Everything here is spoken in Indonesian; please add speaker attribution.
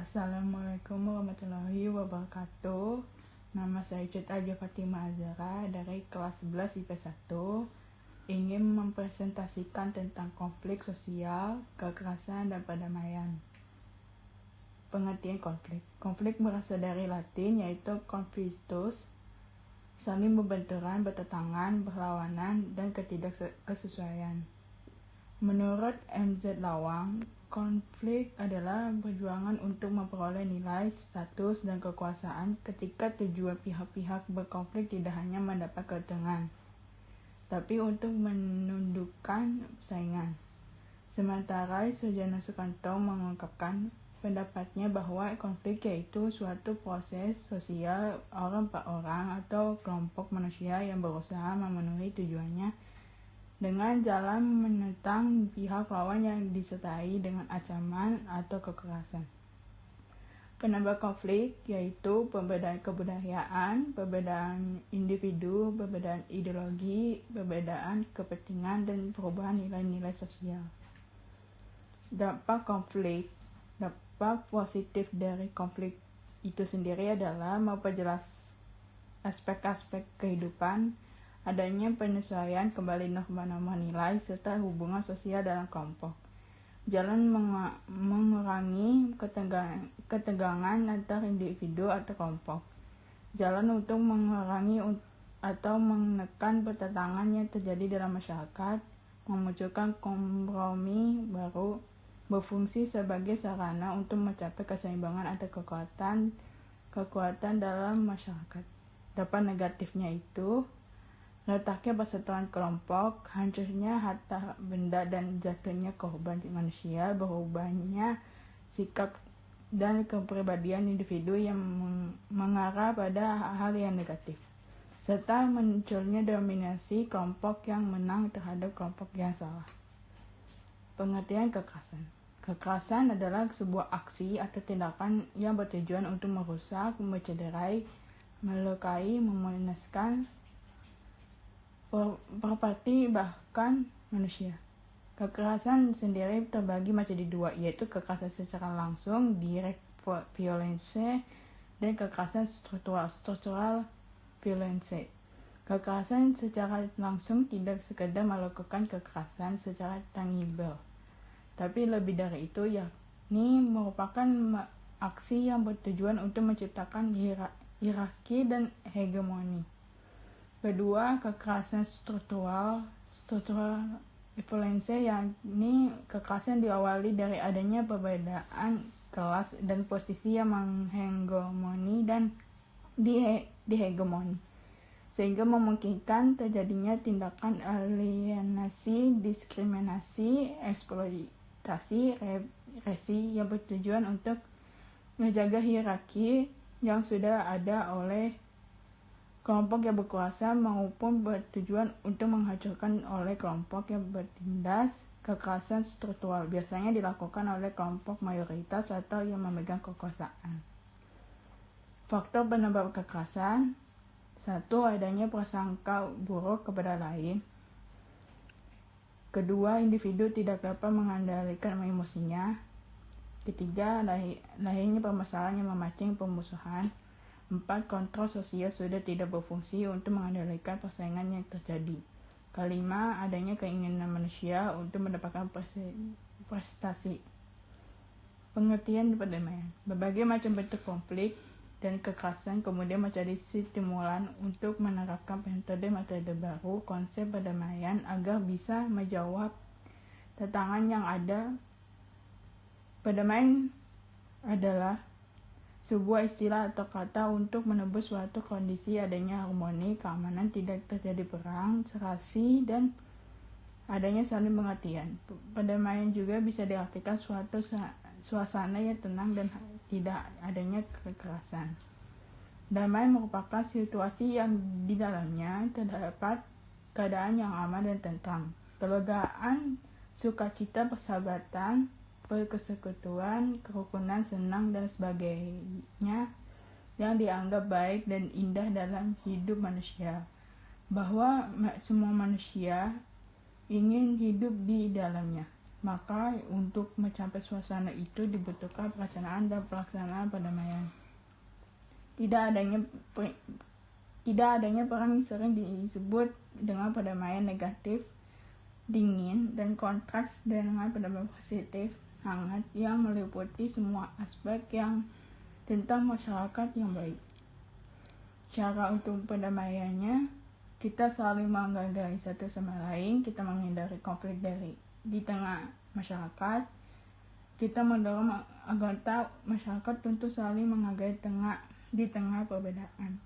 Speaker 1: Assalamualaikum warahmatullahi wabarakatuh. Nama saya Cut Aja Fatimah Azhara dari kelas 11 IPS 1. Ingin mempresentasikan tentang konflik sosial, kekerasan, dan perdamaian. Pengertian konflik. Konflik berasal dari Latin yaitu conflictus, saling berbenturan, bertentangan, berlawanan, dan ketidaksesuaian. Menurut MZ Lawang, konflik adalah perjuangan untuk memperoleh nilai, status, dan kekuasaan ketika tujuan pihak-pihak berkonflik tidak hanya mendapat keuntungan, tapi untuk menundukkan persaingan. Sementara Sujono Sukanto mengungkapkan pendapatnya bahwa konflik yaitu suatu proses sosial orang per orang atau kelompok manusia yang berusaha memenuhi tujuannya dengan jalan menentang pihak lawan yang disertai dengan ancaman atau kekerasan. Penambah konflik yaitu perbedaan kebudayaan, perbedaan individu, perbedaan ideologi, perbedaan kepentingan, dan perubahan nilai-nilai sosial. Dampak konflik. Dampak positif dari konflik itu sendiri adalah memperjelas aspek-aspek kehidupan, adanya penyesuaian kembali norma-norma nilai, serta hubungan sosial dalam kelompok. Jalan mengurangi ketegangan antar individu atau kelompok. Jalan untuk mengurangi atau menekan pertentangan yang terjadi dalam masyarakat, memunculkan kompromi baru, berfungsi sebagai sarana untuk mencapai keseimbangan antar kekuatan dalam masyarakat. Dampak negatifnya itu letaknya persatuan kelompok, hancurnya harta benda dan jatuhnya korban manusia, berubahnya sikap dan kepribadian individu yang mengarah pada hal yang negatif, serta munculnya dominasi kelompok yang menang terhadap kelompok yang salah. Pengertian kekerasan. Kekerasan adalah sebuah aksi atau tindakan yang bertujuan untuk merusak, mencederai, melukai, meminuskan properti bahkan manusia. Kekerasan sendiri terbagi menjadi dua, yaitu kekerasan secara langsung direct violence dan kekerasan structural violence. Kekerasan secara langsung tidak sekedar melakukan kekerasan secara tangible, tapi lebih dari itu, yakni merupakan aksi yang bertujuan untuk menciptakan hierarki dan hegemoni. Kedua, kekerasan struktural violence, yakni kekerasan diawali dari adanya perbedaan kelas dan posisi yang menghegemoni dan dihegemoni, sehingga memungkinkan terjadinya tindakan alienasi, diskriminasi, eksploitasi, represi yang bertujuan untuk menjaga hierarki yang sudah ada oleh kelompok yang berkuasa maupun bertujuan untuk menghancurkan oleh kelompok yang bertindas. Kekerasan struktural biasanya dilakukan oleh kelompok mayoritas atau yang memegang kekuasaan. Faktor penyebab kekerasan. 1. Adanya prasangka buruk kepada lain. Kedua, individu tidak dapat mengendalikan emosinya. Ketiga, lahirnya permasalahan yang memancing permusuhan. 4. Kontrol sosial sudah tidak berfungsi untuk mengendalikan persaingan yang terjadi. Kelima, adanya keinginan manusia untuk mendapatkan prestasi. Pengertian perdamaian. Berbagai macam bentuk konflik dan kekerasan kemudian menjadi stimulan untuk menerapkan metode-metode baru konsep perdamaian agar bisa menjawab tantangan yang ada. Perdamaian adalah sebuah istilah atau kata untuk menebus suatu kondisi adanya harmoni, keamanan, tidak terjadi perang, serasi, dan adanya saling pengertian. Perdamaian juga bisa diartikan suatu suasana yang tenang dan tidak adanya kekerasan. Damai merupakan situasi yang di dalamnya terdapat keadaan yang aman dan tentram, kelegaan, sukacita, persahabatan, persekutuan, kerukunan, senang, dan sebagainya yang dianggap baik dan indah dalam hidup manusia, bahwa semua manusia ingin hidup di dalamnya. Maka untuk mencapai suasana itu dibutuhkan perencanaan dan pelaksanaan perdamaian. Tidak adanya perang sering disebut dengan perdamaian negatif, dingin, dan kontras dengan perdamaian positif, hangat, yang meliputi semua aspek yang tentang masyarakat yang baik. Cara untuk perdamaiannya, kita saling menghargai satu sama lain, kita menghindari konflik di tengah masyarakat, kita mendorong anggota masyarakat untuk saling menghargai di tengah perbedaan.